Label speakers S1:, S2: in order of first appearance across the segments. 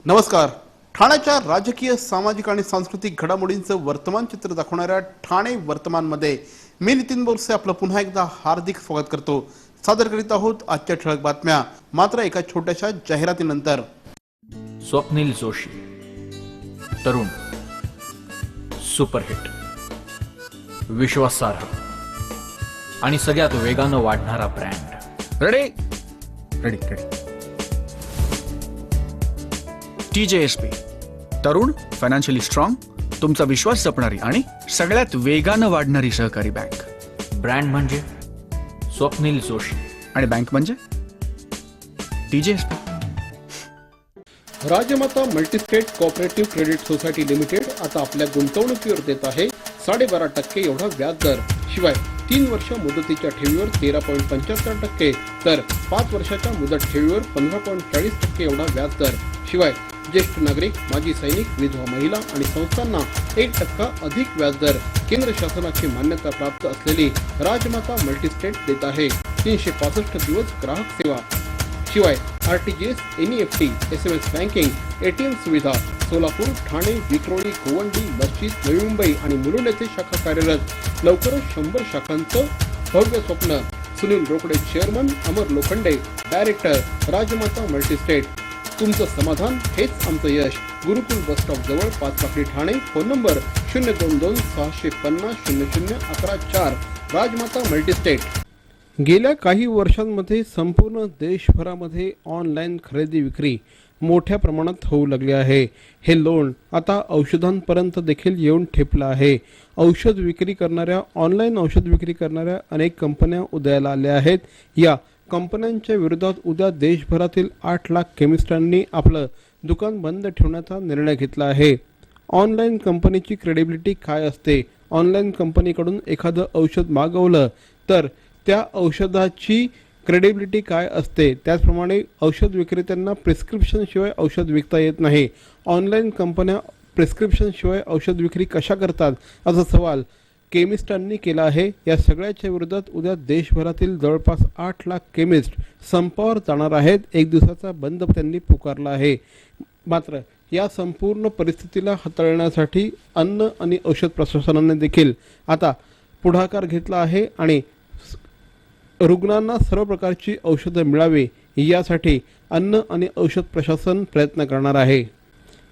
S1: नमस्कार. ठाण्याच्या राजकीय, सामाजिक आणि सांस्कृतिक घडामोडींचं वर्तमान चित्र दाखवणाऱ्या ठाणे वर्तमानमध्ये मी नितीन बोरसे आपलं पुन्हा एकदा हार्दिक स्वागत करतो. सादर करीत आहोत आजच्या ठळक बातम्या, मात्र एका छोट्याशा जाहिरातीनंतर.
S2: स्वप्नील जोशी, तरुण, सुपरहिट, विश्वासार्ह आणि सगळ्यात वेगानं वाढणारा brand.
S3: Ready ready ready. TJSP, तरुण, फायनान्शियली स्ट्रॉंग, तुमचा विश्वास जपणारी आणि सगळ्यात वेगानं वाढणारी सहकारी बँक.
S2: ब्रँड म्हणजे स्वप्नील जोशी
S3: आणि बँक म्हणजे TJSP.
S1: Rajmata multistate cooperative credit society limited आता आपल्या गुंतवणुकीवर देत आहे 12.5% एवढा व्याजदर. शिवाय 3 वर्ष मुदतीच्या ठेवीवर 13.75% तर 5 वर्षाच्या मुदत ठेवीवर 15.40% एवढा व्याजदर. शिवाय ज्येष्ठ नागरिक, माजी सैनिक, विधवा महिला आणि संस्थांना 1% अधिक व्याजदर. केंद्र शासनाची मान्यता प्राप्त असलेली राजमाता मल्टीस्टेट देत आहे 365 दिवस ग्राहक सेवा. शिवाय RTGS, NEFT, SMS banking, ATM सुविधा. सोलापूर, ठाणे, विक्रोळी, गोवंडी, लक्षित, नवी मुंबई आणि मुलुंड येथे शाखा कार्यरत. लवकरच 100 शाखांचं भव्य स्वप्न. सुनील रोकडे चेअरमन, अमर लोखंडे डायरेक्टर, राजमाता मल्टीस्टेट. तुमचं समाधान हेच आमचं यश. गुरुकुल बस स्टॉप जवळ, 5 Pakhadi, Thane. Phone number 022 650 0014. Rajmata multistate. गेल्या काही वर्षांमध्ये संपूर्ण देशभरामध्ये ऑनलाईन खरेदी विक्री मोठ्या प्रमाणात होऊ लागली आहे. हे लोण आता औषधांपर्यंत देखील येऊन ठेपलं आहे. ऑनलाईन औषध विक्री करणाऱ्या अनेक कंपन्या उदयाला आल्या आहेत. या कंपन्यांच्या विरोधात उद्या देशभरातील 8 लाख केमिस्टांनी आपलं दुकान बंद ठेवण्याचा निर्णय घेतला आहे. ऑनलाईन कंपनीची क्रेडिबिलिटी काय असते? ऑनलाईन कंपनीकडून एखादं औषध मागवलं तर त्या औषधाची क्रेडिबिलिटी काय असते? त्याचप्रमाणे औषध विक्रेत्यांना प्रिस्क्रिप्शन शिवाय औषध विकता येत नाही. ऑनलाईन कंपन्या प्रिस्क्रिप्शन शिवाय औषध विक्री कशा करतात, असा सवाल केमिस्टांनी केला आहे. या सगळ्याच्या विरोधात उद्या देशभरातील जवळपास 8 लाख केमिस्ट संपावर जाणार आहेत. 1 दिवसाचा बंद त्यांनी पुकारला आहे. मात्र या संपूर्ण परिस्थितीला हाताळण्यासाठी अन्न आणि औषध प्रशासनाने देखील आता पुढाकार घेतला आहे आणि रुग्णांना सर्व प्रकारची औषधं मिळावी यासाठी अन्न आणि औषध प्रशासन प्रयत्न करणार आहे.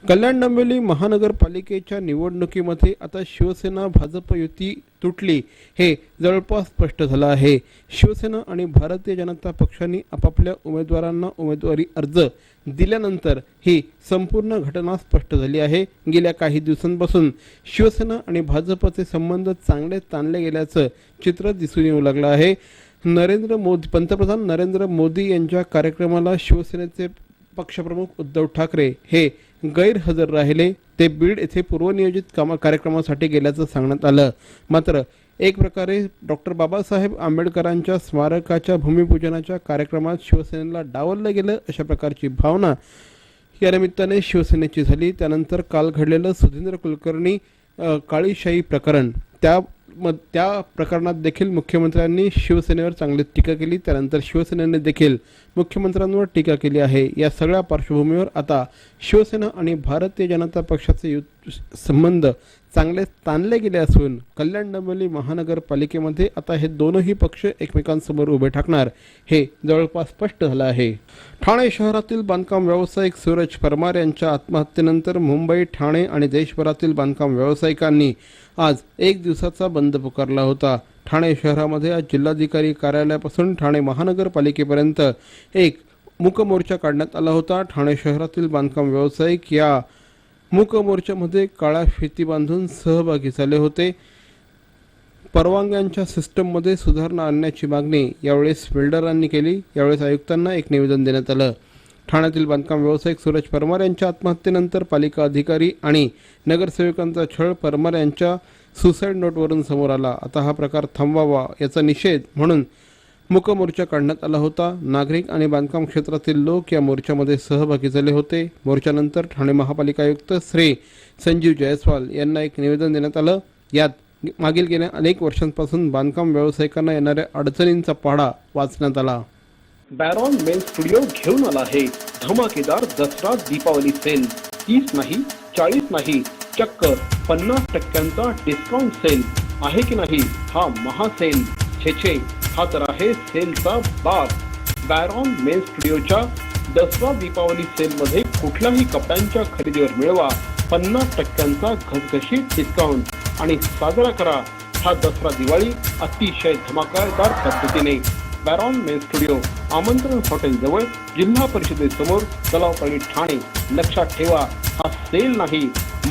S1: कल्याण डोंबिवली महानगरपालिकेच्या निवडणुकीमध्ये आता शिवसेना भाजप युती तुटली हे जवळपास स्पष्ट झालं आहे. शिवसेना आणि भारतीय जनता पक्षांनी आपापल्या उमेदवारांना उमेदवारी अर्ज दिल्यानंतर ही संपूर्ण घटना स्पष्ट झाली आहे. गेल्या काही दिवसांपासून शिवसेना आणि भाजपचे संबंध चांगले ताणले गेल्याचं चित्र दिसून येऊ लागलं आहे. पंतप्रधान नरेंद्र मोदी यांच्या कार्यक्रमाला शिवसेनेचे पक्षप्रमुख उद्धव ठाकरे हे गैरहजर राहिले. ते बीड येथे पूर्वनियोजित कार्यक्रमासाठी गेल्याचं सांगण्यात आलं. मात्र एक प्रकारे डॉक्टर बाबासाहेब आंबेडकरांच्या स्मारकाच्या भूमिपूजनाच्या कार्यक्रमात शिवसेनेला डावललं गेलं अशा प्रकारची भावना या निमित्ताने शिवसेनेची झाली. त्यानंतर काल घडलेलं सुधींद्र कुलकर्णी काळीशाही प्रकरण, त्या प्रकरणात देखील मुख्यमंत्र्यांनी शिवसेनेवर चांगली टीका केली. त्यानंतर शिवसेनेने देखील मुख्यमंत्र्यांवर टीका केली आहे. या सगळ्या पार्श्वभूमीवर आता शिवसेना आणि भारतीय जनता पक्षाचे संबंध चांगले ताणले गेले असून कल्याण डोंबिवली महानगरपालिकेमध्ये आता हे दोनही पक्ष एकमेकांसमोर उभे ठाकणार हे जवळपास स्पष्ट झालं आहे. ठाणे शहरातील बांधकाम व्यावसायिक सूरज परमार यांच्या आत्महत्येनंतर मुंबई, ठाणे आणि देशभरातील बांधकाम व्यावसायिकांनी आज 1 दिवसाचा बंद पुकारला होता. ठाणे शहरामध्ये आज जिल्हाधिकारी कार्यालयापासून ठाणे महानगरपालिकेपर्यंत एक मूक मोर्चा काढण्यात आला होता. ठाणे शहरातील बांधकाम व्यावसायिक या मूक मोर्चामध्ये काळ्या फिती बांधून सहभागी झाले होते. परवानग्यांच्या सिस्टममध्ये सुधारणा आणण्याची मागणी यावेळेस बिल्डरांनी केली. यावेळेस आयुक्तांना एक निवेदन देण्यात आलं. ठाण्यातील बांधकाम व्यावसायिक सूरज परमार यांच्या आत्महत्येनंतर पालिका अधिकारी आणि नगरसेवकांचा छळ परमार यांच्या सुसाईड नोटवरून समोर आला. आता हा प्रकार थांबवावा याचा निषेध म्हणून मूक मोर्चा काढण्यात आला होता. नागरिक आणि बांधकाम क्षेत्रातील लोक या मोर्चामध्ये सहभागी झाले होते. मोर्चानंतर ठाणे महापालिका आयुक्त श्री संजीव जयस्वाल यांना एक निवेदन देण्यात आलं. यात मागील गेल्या अनेक वर्षांपासून बांधकाम व्यावसायिकांना येणाऱ्या अडचणींचा पाढा वाचण्यात आला. बॅरॉन मेन स्टुडिओ घेऊन आला आहे धमाकेदार दसरा दीपावली सेल. 30 नाही, 40 नाही, चक्क 50% डिस्काउंट सेल आहे की नाही हा महासेल. छे हा तर आहे सेलचा बाप. बॅरॉन मेन स्टुडिओच्या दसरा दीपावली सेल मध्ये कुठल्याही कपड्यांच्या खरेदीवर मिळवा 50% घसघशीत डिस्काउंट आणि साजरा करा हा दसरा दिवाळी अतिशय धमाकेदार पद्धतीने. बॅरॉन मेन स्टुडिओ, आमंत्रण हॉटेल जवळ, जिल्हा परिषदेसमोर, तलावपाडी, ठाणे. लक्षात ठेवा, हा सेल नाही,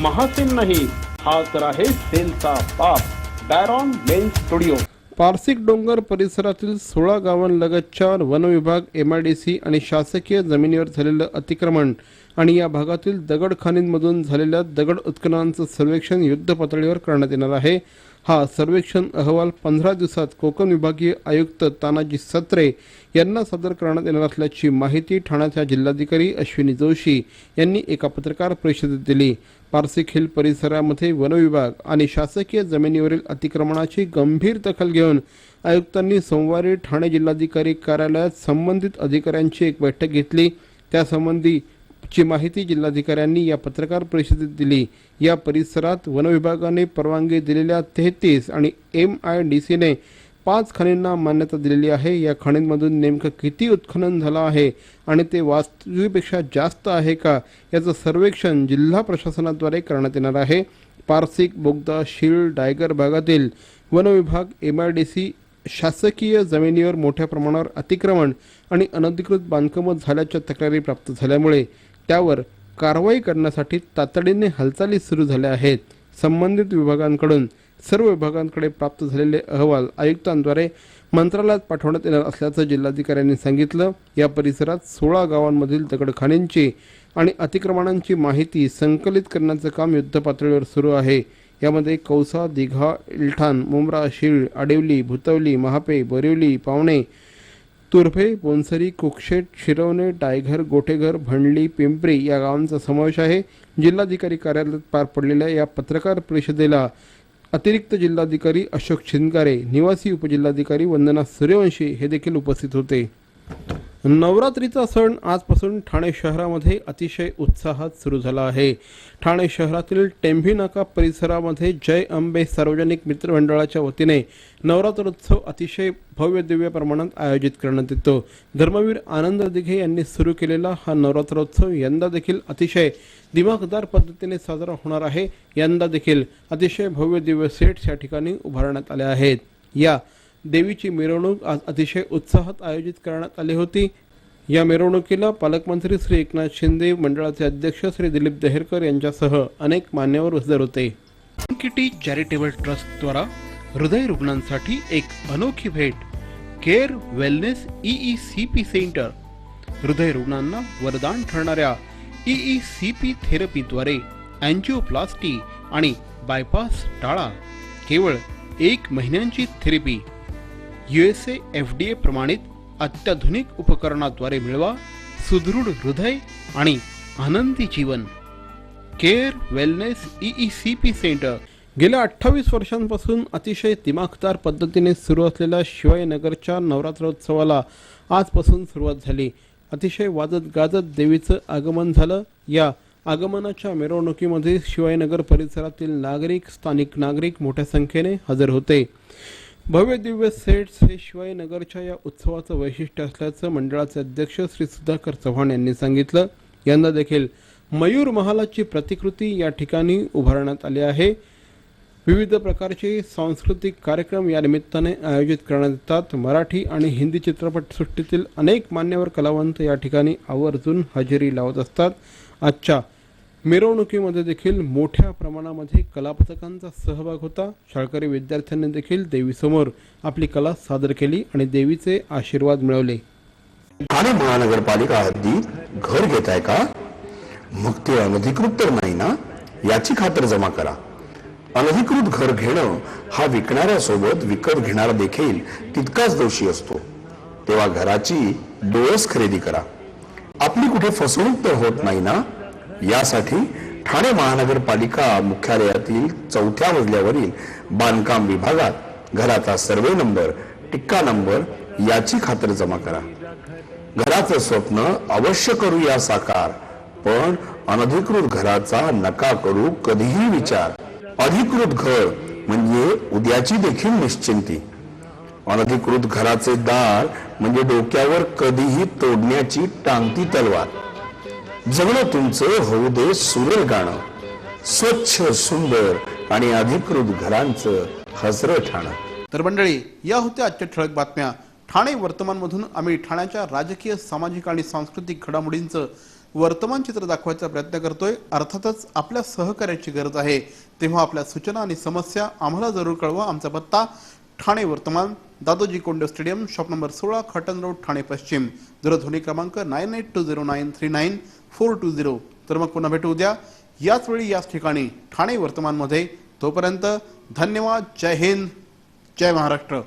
S1: महासेल नाही, हा तर आहे सेलचा बाप. बॅरॉन मेन स्टुडिओ. पारसिक डोंगर परिसरातील 16 गावांलगतच्या वनविभाग, MIDC आणि शासकीय जमिनीवर झालेलं अतिक्रमण आणि या भागातील दगड खाणींमधून झालेल्या दगड उत्खननाचं सर्वेक्षण युद्धपातळीवर करण्यात येणार आहे. हा सर्वेक्षण अहवाल 15 दिवसात कोकण विभागीय आयुक्त तानाजी सत्रे यांना सादर करण्यात येणार असल्याची माहिती ठाण्याच्या जिल्हाधिकारी अश्विनी जोशी यांनी एका पत्रकार परिषदेत दिली. पारसिक हिल परिसरामध्ये वनविभाग आणि शासकीय जमिनीवरील अतिक्रमणाची गंभीर दखल घेऊन आयुक्तांनी सोमवारी ठाणे जिल्हाधिकारी कार्यालयात संबंधित अधिकाऱ्यांची एक बैठक घेतली. त्यासंबंधीची माहिती जिल्हाधिकाऱ्यांनी या पत्रकार परिषदेत दिली. या परिसरात वनविभागाने परवानगी दिलेल्या 33 आणि MIDCने 5 खाणींना मान्यता दिलेली आहे. या खाणींमधून नेमकं किती उत्खनन झालं आहे आणि ते वास्तविकपेक्षा जास्त आहे का याचं सर्वेक्षण जिल्हा प्रशासनाद्वारे करण्यात येणार आहे. पारसिक, बोगदा, शीळ, डायगर भागातील वनविभाग, MIDC शासकीय जमिनीवर मोठ्या प्रमाणावर अतिक्रमण आणि अनधिकृत बांधकामं झाल्याच्या तक्रारी प्राप्त झाल्यामुळे त्यावर कारवाई करण्यासाठी तातडीने हालचाली सुरू झाल्या आहेत. संबंधित विभागांकडून सर्व विभागांकडे प्राप्त झालेले अहवाल आयुक्तांद्वारे मंत्रालयात पाठवण्यात येणार असल्याचं जिल्हाधिकाऱ्यांनी सांगितलं. या परिसरात 16 गावांमधील दगडखाणींची आणि अतिक्रमणांची माहिती संकलित करण्याचं काम युद्धपातळीवर सुरू आहे. यामध्ये कौसा, दिघा, इलठाण, मुंब्रा, शीळ, आडिवली, भुतवली, महापे, बोरिवली, पावणे, तुर्भे, बोनसरी, कुक्षेट, शिरवणे, डायघर, गोटेघर, भंडली, पिंपरी या गावांचा समावेश आहे. जिल्हाधिकारी कार्यालयात पार पडलेल्या या पत्रकार परिषदेला अतिरिक्त जिल्हाधिकारी अशोक छिंदकारे, निवासी उपजिल्हाधिकारी वंदना सूर्यवंशी हे देखील उपस्थित होते. नवरात्रीचा सण आजपासून ठाणे शहरामध्ये अतिशय उत्साहात सुरू झाला आहे. ठाणे शहरातील टेंभी नाका परिसरामध्ये जय अंबे सार्वजनिक मित्रमंडळाच्या वतीने नवरात्रोत्सव अतिशय भव्य दिव्य प्रमाणात आयोजित करण्यात येतो. धर्मवीर आनंद दिघे यांनी सुरू केलेला हा नवरात्रोत्सव यंदा देखील अतिशय दिमाखदार पद्धतीने साजरा होणार आहे. यंदा देखील अतिशय भव्य दिव्य सेट्स या ठिकाणी उभारण्यात आले आहेत. या देवीची मिरवणूक आज अतिशय उत्साहात आयोजित करण्यात आली होती. या मिरवणुकीला पालकमंत्री श्री एकनाथ शिंदे, मंडळाचे अध्यक्ष श्री दिलीप देहेरकर यांच्यासह अनेक मान्यवर हजर होते. किटी चॅरिटेबल ट्रस्ट द्वारा हृदय रुग्णांसाठी एक अनोखी भेट, केअर वेलनेस EECP सेंटर. हृदय रुग्णांना वरदान ठरणाऱ्या EECP थेरपीद्वारे अँजिओप्लास्टी आणि बायपास टाळा. केवळ 1 महिन्यांची थेरपी. USA FDA प्रमाणित अत्याधुनिक उपकरणाद्वारे मिळवा सुदृढ हृदय आणि आनंदी जीवन. Care wellness EECP centre. गेल्या 28 वर्षांपासून अतिशय दिमाखदार पद्धतीने सुरू असलेल्या शिवाजीनगरच्या नवरात्रोत्सवाला आजपासून सुरुवात झाली. अतिशय वाजत गाजत देवीचं आगमन झालं. या आगमनाच्या मिरवणुकीमध्ये शिवाजीनगर परिसरातील नागरिक, स्थानिक नागरिक मोठ्या संख्येने हजर होते. भव्य दिव्य सेट्स हे शिवाजीनगरच्या या उत्सवाचं वैशिष्ट्य असल्याचं मंडळाचे अध्यक्ष श्री सुधाकर चव्हाण यांनी सांगितलं. यंदा देखील मयूर महालाची प्रतिकृती या ठिकाणी उभारण्यात आली आहे. विविध प्रकारचे सांस्कृतिक कार्यक्रम या निमित्ताने आयोजित करण्यात येतात. मराठी आणि हिंदी चित्रपटसृष्टीतील अनेक मान्यवर कलावंत या ठिकाणी आवर्जून हजेरी लावत असतात. आजच्या मिरवणुकीमध्ये देखील मोठ्या प्रमाणामध्ये कलापथकांचा सहभाग होता. शाळकरी विद्यार्थ्यांनी देखील देवीसमोर आपली कला सादर केली आणि देवीचे आशीर्वाद मिळवले.
S4: ठाणे महानगरपालिका हद्दीत घर घेताय का? मग ते अनधिकृत तर नाही ना, याची खातर जमा करा. अनधिकृत घर घेणं हा विकणाऱ्यासोबत विकत घेणारा देखील तितकाच दोषी असतो. तेव्हा घराची डोळस खरेदी करा. आपली कुठे फसवणूक तर होत नाही ना, यासाठी ठाणे महानगरपालिका मुख्यालयातील 4थ्या मजल्यावरील बांधकाम विभागात घराचा सर्वे नंबर, टिक्का नंबर याची खातर जमा करा. घराचं स्वप्न अवश्य करूया साकार, पण अनधिकृत घराचा नका करू कधीही विचार. अधिकृत घर म्हणजे उद्याची देखील निश्चिंती. अनधिकृत घराचे दार म्हणजे डोक्यावर कधीही तोडण्याची टांगती तलवार. जगणं तुमचं होऊ दे सुरेल गाणं, स्वच्छ सुंदर आणि अधिकृत घरांचं हसरं ठाणं.
S1: तर मंडळी, या होत्या आजच्या ठळक बातम्या. ठाणे वर्तमानमधून आम्ही ठाण्याच्या राजकीय, सामाजिक आणि सांस्कृतिक घडामोडींचं वर्तमान चित्र दाखवायचा प्रयत्न करतोय. अर्थातच आपल्या सहकार्याची गरज आहे, तेव्हा आपल्या सूचना आणि समस्या आम्हाला जरूर कळवा. आमचा पत्ता ठाणे वर्तमान, Dadoji Konde stadium, shop number 16, Khatan road, Thane पश्चिम. दूरध्वनी क्रमांक 9820939420. तर मग पुन्हा भेटू उद्या याच वेळी याच ठिकाणी ठाणे वर्तमानमध्ये. तोपर्यंत धन्यवाद. जय हिंद, जय महाराष्ट्र.